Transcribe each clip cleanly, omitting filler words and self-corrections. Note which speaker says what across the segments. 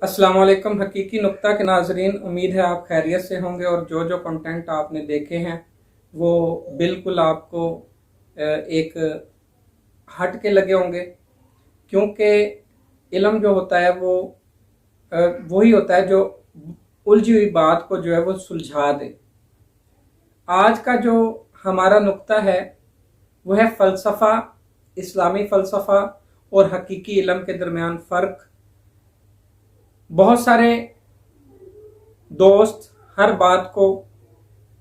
Speaker 1: अस्सलाम वालेकुम हकीकी नुक्ता के नाजरीन, उम्मीद है आप खैरियत से होंगे और जो जो कंटेंट आपने देखे हैं वो बिल्कुल आपको एक हट के लगे होंगे, क्योंकि इल्म जो होता है वो वही होता है जो उलझी हुई बात को जो है वो सुलझा दे। आज का जो हमारा नुक्ता है वो है फ़लसफ़ा, इस्लामी फ़लसफ़ा और हकीकी इल्म के दरमियान फ़र्क। बहुत सारे दोस्त हर बात को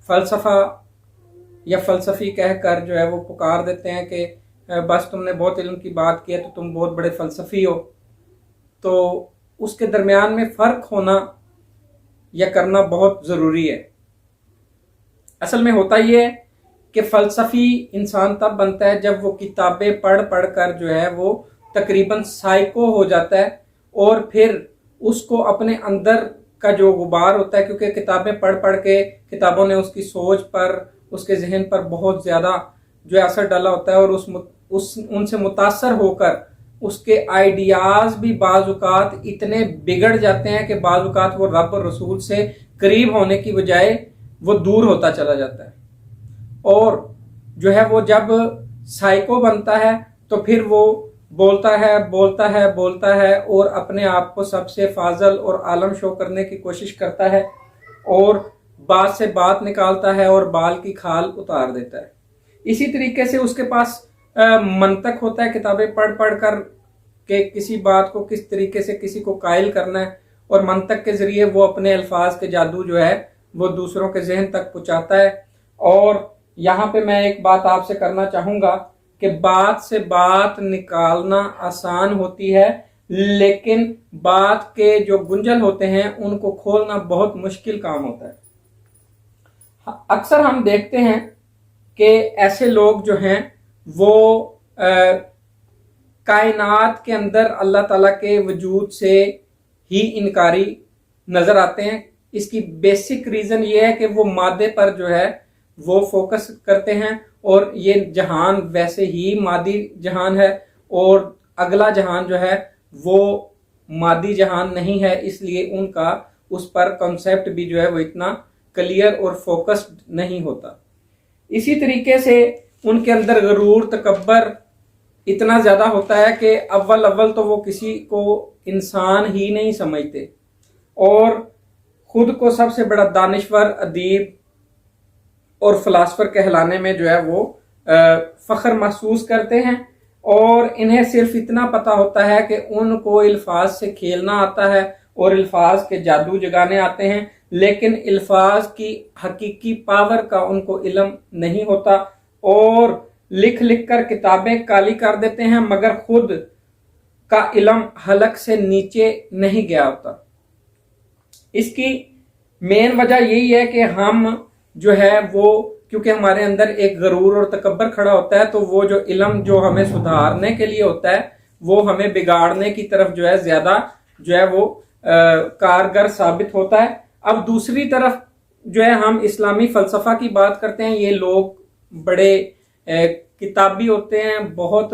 Speaker 1: फ़लसफ़ा या फ़लसफ़ी कहकर जो है वो पुकार देते हैं कि बस तुमने बहुत इल्म की बात की है तो तुम बहुत बड़े फ़लसफ़ी हो। तो उसके दरमियान में फ़र्क होना या करना बहुत ज़रूरी है। असल में होता ये है कि फ़लसफ़ी इंसान तब बनता है जब वो किताबें पढ़ पढ़ कर जो है वो तकरीबन साइको हो जाता है और फिर उसको अपने अंदर का जो गुबार होता है, क्योंकि किताबें पढ़ पढ़ के किताबों ने उसकी सोच पर, उसके जहन पर बहुत ज़्यादा जो है असर डाला होता है और उनसे मुतासर होकर उसके आइडियाज़ भी बाज़-औक़ात इतने बिगड़ जाते हैं कि बाज़-औक़ात वो रब और रसूल से करीब होने की बजाय वो दूर होता चला जाता है। और जो है वो जब साइको बनता है तो फिर वो बोलता है और अपने आप को सबसे फाजल और आलम शो करने की कोशिश करता है और बात से बात निकालता है और बाल की खाल उतार देता है। इसी तरीके से उसके पास मंतक होता है, किताबें पढ़ पढ़ कर के किसी बात को किस तरीके से किसी को कायल करना है और मंतक के जरिए वो अपने अल्फाज के जादू जो है वो दूसरों के जहन तक पहुँचाता है। और यहाँ पे मैं एक बात आपसे करना चाहूँगा कि बात से बात निकालना आसान होती है, लेकिन बात के जो गुंजल होते हैं उनको खोलना बहुत मुश्किल काम होता है। अक्सर हम देखते हैं कि ऐसे लोग जो हैं वो कायनात के अंदर अल्लाह ताला के वजूद से ही इनकारी नजर आते हैं। इसकी बेसिक रीज़न ये है कि वो मादे पर जो है वो फोकस करते हैं और ये जहान वैसे ही मादी जहान है और अगला जहान जो है वो मादी जहान नहीं है, इसलिए उनका उस पर कॉन्सेप्ट भी जो है वो इतना क्लियर और फोकस्ड नहीं होता। इसी तरीके से उनके अंदर गरूर तकब्बर इतना ज़्यादा होता है कि अव्वल तो वो किसी को इंसान ही नहीं समझते और खुद को सबसे बड़ा दानिश्वर, अदीब और फ़िलासफ़र कहलाने में जो है वो फ़ख्र महसूस करते हैं। और इन्हें सिर्फ इतना पता होता है कि उनको अल्फाज से खेलना आता है और अल्फाज के जादू जगाने आते हैं, लेकिन अल्फाज की हकीकी पावर का उनको इल्म नहीं होता और लिख लिख कर किताबें काली कर देते हैं, मगर खुद का इल्म हलक से नीचे नहीं गया होता। इसकी मेन वजह यही है कि हम जो है वो, क्योंकि हमारे अंदर एक गरूर और तकब्बर खड़ा होता है, तो वो जो इल्म जो हमें सुधारने के लिए होता है वो हमें बिगाड़ने की तरफ जो है ज्यादा जो है वो कारगर साबित होता है। अब दूसरी तरफ जो है हम इस्लामी फ़लसफ़ा की बात करते हैं। ये लोग बड़े किताबी होते हैं, बहुत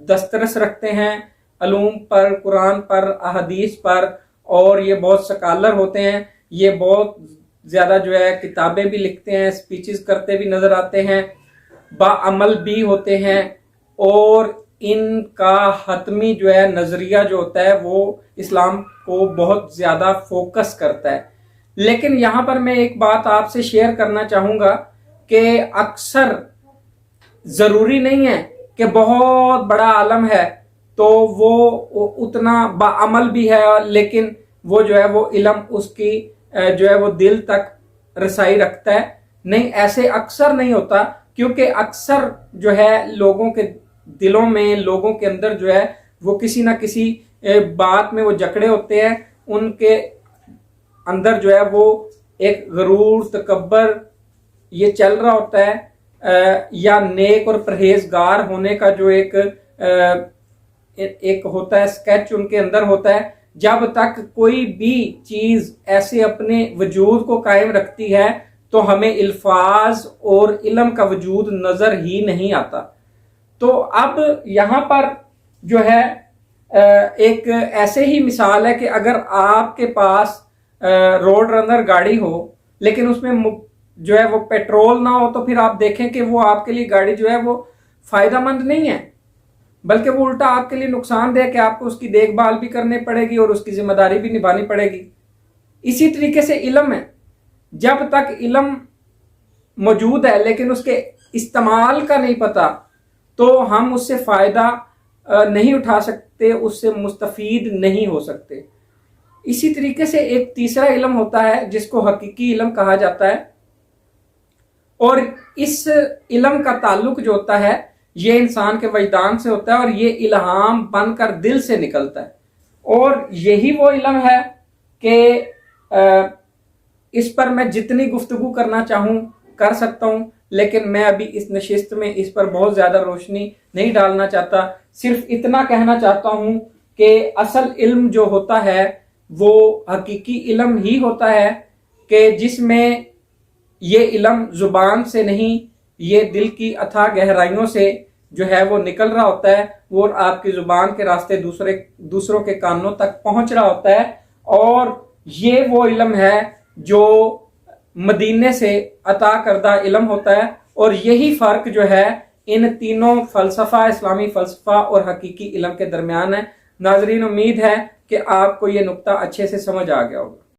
Speaker 1: दस्तरस रखते हैं अलूम पर, कुरान पर, अहदीस पर, और ये बहुत स्कॉलर होते हैं। ये बहुत ज़्यादा जो है किताबें भी लिखते हैं, स्पीचेस करते भी नज़र आते हैं, बाअमल भी होते हैं और इनका हतमी जो है नज़रिया जो होता है वो इस्लाम को बहुत ज़्यादा फोकस करता है। लेकिन यहाँ पर मैं एक बात आपसे शेयर करना चाहूँगा कि अक्सर ज़रूरी नहीं है कि बहुत बड़ा आलम है तो वो उतना बाअमल भी है, लेकिन वो जो है वो इल्म उसकी जो है वो दिल तक रसाई रखता है। नहीं, ऐसे अक्सर नहीं होता, क्योंकि अक्सर जो है लोगों के दिलों में, लोगों के अंदर जो है वो किसी ना किसी बात में वो जकड़े होते हैं। उनके अंदर जो है वो एक गरूर तकब्बर ये चल रहा होता है, या नेक और परहेजगार होने का जो एक होता है स्केच उनके अंदर होता है। जब तक कोई भी चीज ऐसे अपने वजूद को कायम रखती है तो हमें अल्फाज और इल्म का वजूद नजर ही नहीं आता। तो अब यहाँ पर जो है ایک ایسے ہی مثال ہے کہ اگر آپ کے پاس روڈ رنر گاڑی ہو لیکن اس میں جو ہے وہ پیٹرول نہ ہو تو پھر آپ دیکھیں کہ وہ آپ کے لیے گاڑی جو ہے وہ فائدہ مند نہیں ہے، بلکہ وہ الٹا آپ کے لیے نقصان دہ کہ آپ کو اس کی دیکھ بھال بھی کرنی پڑے گی اور اس کی ذمہ داری بھی نبھانی پڑے گی۔ اسی طریقے سے علم ہے، جب تک علم موجود ہے لیکن اس کے استعمال کا نہیں پتا تو ہم اس سے فائدہ نہیں اٹھا سکتے، اس سے مستفید نہیں ہو سکتے۔ اسی طریقے سے ایک تیسرا علم ہوتا ہے جس کو حقیقی علم کہا جاتا ہے، اور اس علم کا تعلق جو ہوتا ہے یہ انسان کے وجدان سے ہوتا ہے اور یہ الہام بن کر دل سے نکلتا ہے، اور یہی وہ علم ہے کہ اس پر میں جتنی گفتگو کرنا چاہوں کر سکتا ہوں، لیکن میں ابھی اس نشست میں اس پر بہت زیادہ روشنی نہیں ڈالنا چاہتا۔ صرف اتنا کہنا چاہتا ہوں کہ اصل علم جو ہوتا ہے وہ حقیقی علم ہی ہوتا ہے کہ جس میں یہ علم زبان سے نہیں، یہ دل کی اتھاہ گہرائیوں سے جو ہے وہ نکل رہا ہوتا ہے، وہ آپ کی زبان کے راستے دوسروں کے کانوں تک پہنچ رہا ہوتا ہے، اور یہ وہ علم ہے جو مدینے سے عطا کردہ علم ہوتا ہے۔ اور یہی فرق جو ہے ان تینوں فلسفہ، اسلامی فلسفہ اور حقیقی علم کے درمیان ہے۔ ناظرین، امید ہے کہ آپ کو یہ نقطہ اچھے سے سمجھ آ گیا ہوگا۔